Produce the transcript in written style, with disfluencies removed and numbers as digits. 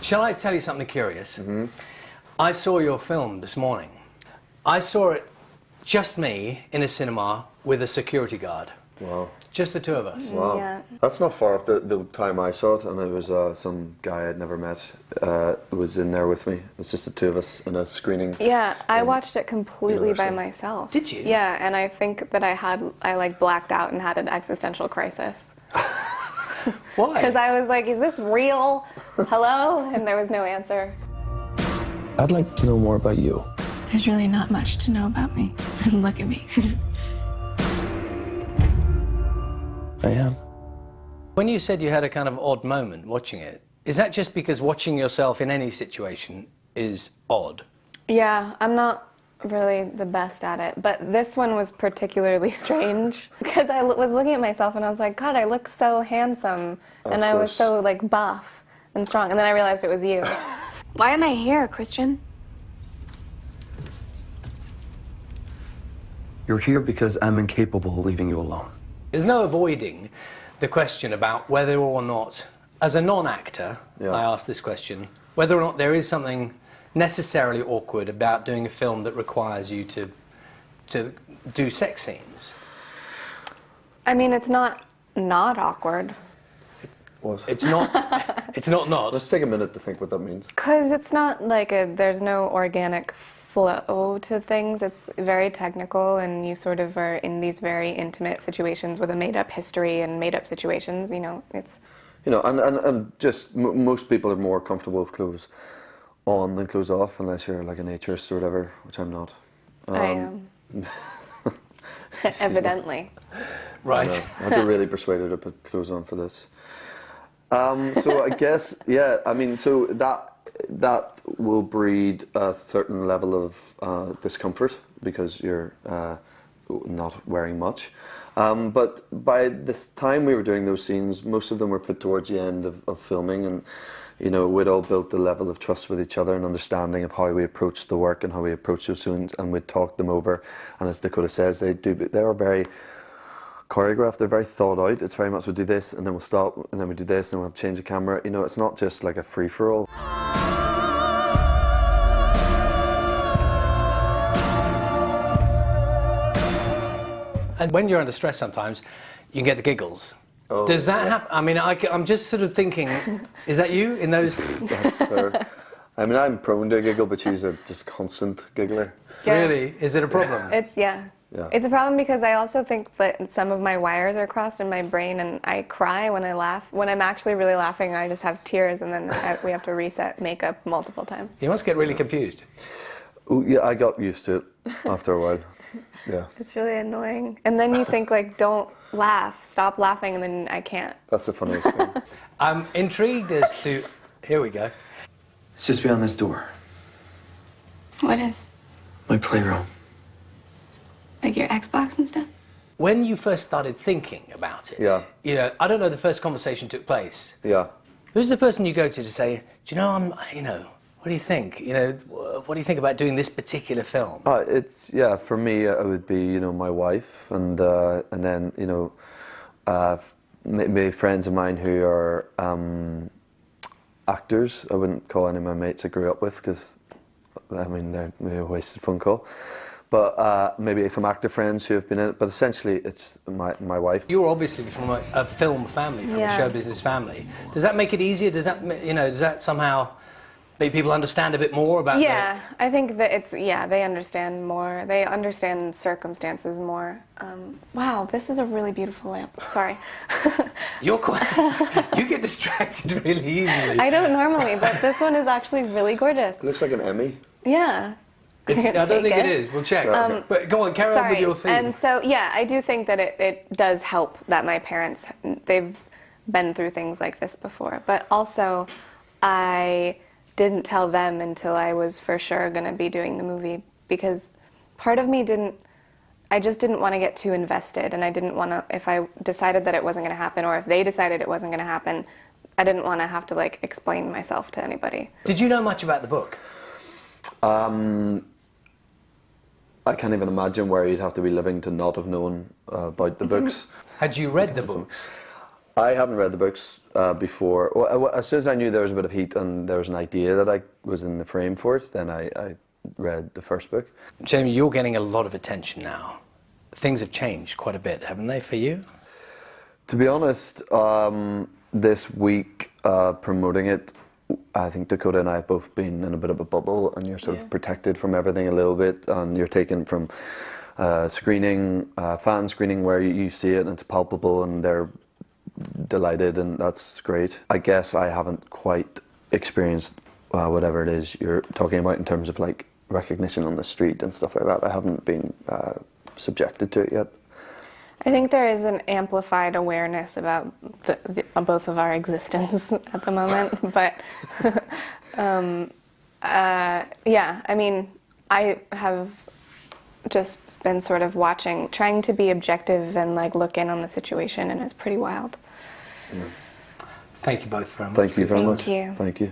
Shall I tell you something curious? I saw your film this morning. I saw it, just me, in a cinema with a security guard. Wow. Just the two of us. Wow. Yeah. That's not far off the time I saw it, and it was some guy I'd never met was in there with me. It was just the two of us in a screening. Yeah, I watched it completely by myself. Did you? Yeah, and I think that I like blacked out and had an existential crisis. Why? Because I was like, is this real? Hello? And there was no answer. I'd like to know more about you. There's really not much to know about me. Look at me. I am. When you said you had a kind of odd moment watching it, is that just because watching yourself in any situation is odd? Yeah, I'm not really the best at it, but this one was particularly strange because I was looking at myself and I was like, God, I look so handsome, and I was so like buff and strong, and then I realized it was you. Why am I here, Christian? You're here because I'm incapable of leaving you alone. There's no avoiding the question about whether or not, as a non-actor, I ask this question, whether or not there is something necessarily awkward about doing a film that requires you to do sex scenes. I mean, it's not awkward. What? It's not. It's not. Let's take a minute to think what that means. Because it's not like there's no organic flow to things. It's very technical, and you sort of are in these very intimate situations with a made-up history and made-up situations. You know, it's. You know, and just most people are more comfortable with clothes on than clothes off, unless you're like a naturist or whatever, which I'm not. I am. Evidently. Right. I'd be really persuaded to put clothes on for this. So I guess, yeah, I mean, so that will breed a certain level of discomfort because you're not wearing much. But by this time we were doing those scenes, most of them were put towards the end of filming, and you know, we'd all built a level of trust with each other and understanding of how we approached the work and how we approached those scenes, and we'd talk them over. And as Dakota says, they are very choreographed, they're very thought out. It's very much, we'll do this and then we'll stop and then we do this and we'll change the camera. You know, it's not just like a free-for-all. And when you're under stress sometimes, you can get the giggles. Oh, does that happen? I mean, I'm just sort of thinking, is that you in those? That's her. I mean, I'm prone to a giggle, but she's a just constant giggler. Yeah. Really? Is it a problem? It's a problem because I also think that some of my wires are crossed in my brain, and I cry when I laugh. When I'm actually really laughing, I just have tears, and then we have to reset makeup multiple times. You must get really confused. Oh, yeah, I got used to it after a while. Yeah. It's really annoying. And then you think, like, don't laugh, stop laughing, and then I can't. That's the funniest thing. I'm intrigued as to... Here we go. It's just beyond this door. What is? My playroom. Like your Xbox and stuff? When you first started thinking about it, you know, I don't know, the first conversation took place. Yeah. Who's the person you go to say, do you know, what do you think? You know, what do you think about doing this particular film? For me, it would be, you know, my wife, and then, you know, maybe friends of mine who are actors. I wouldn't call any of my mates I grew up with because, I mean, they're maybe a wasted phone call. But maybe some actor friends who have been in it. But essentially, it's my wife. You're obviously from a film family, from a show business family. Does that make it easier? Does that somehow make people understand a bit more about? Yeah, I think that they understand more. They understand circumstances more. Wow, this is a really beautiful lamp. Sorry. You get distracted really easily. I don't normally, but this one is actually really gorgeous. It looks like an Emmy. Yeah. I don't think it is. We'll check. But go on, carry on with your theme. And so, yeah, I do think that it does help that my parents, they've been through things like this before. But also, I didn't tell them until I was for sure going to be doing the movie, because part of me I just didn't want to get too invested, and I didn't want to, if I decided that it wasn't going to happen, or if they decided it wasn't going to happen, I didn't want to have to, like, explain myself to anybody. Did you know much about the book? I can't even imagine where you'd have to be living to not have known about the books. Had you read the books? I hadn't read the books before. Well, as soon as I knew there was a bit of heat and there was an idea that I was in the frame for it, then I read the first book. Jamie, you're getting a lot of attention now. Things have changed quite a bit, haven't they, for you? To be honest, this week promoting it, I think Dakota and I have both been in a bit of a bubble, and you're sort of protected from everything a little bit, and you're taken from screening, fan screening where you see it and it's palpable and they're delighted, and that's great. I guess I haven't quite experienced whatever it is you're talking about in terms of like recognition on the street and stuff like that. I haven't been subjected to it yet. I think there is an amplified awareness about both of our existence at the moment, but yeah, I mean, I have just been sort of watching, trying to be objective and like look in on the situation, and it's pretty wild. Thank you both very much. Thank you very much. Thank you. Thank you.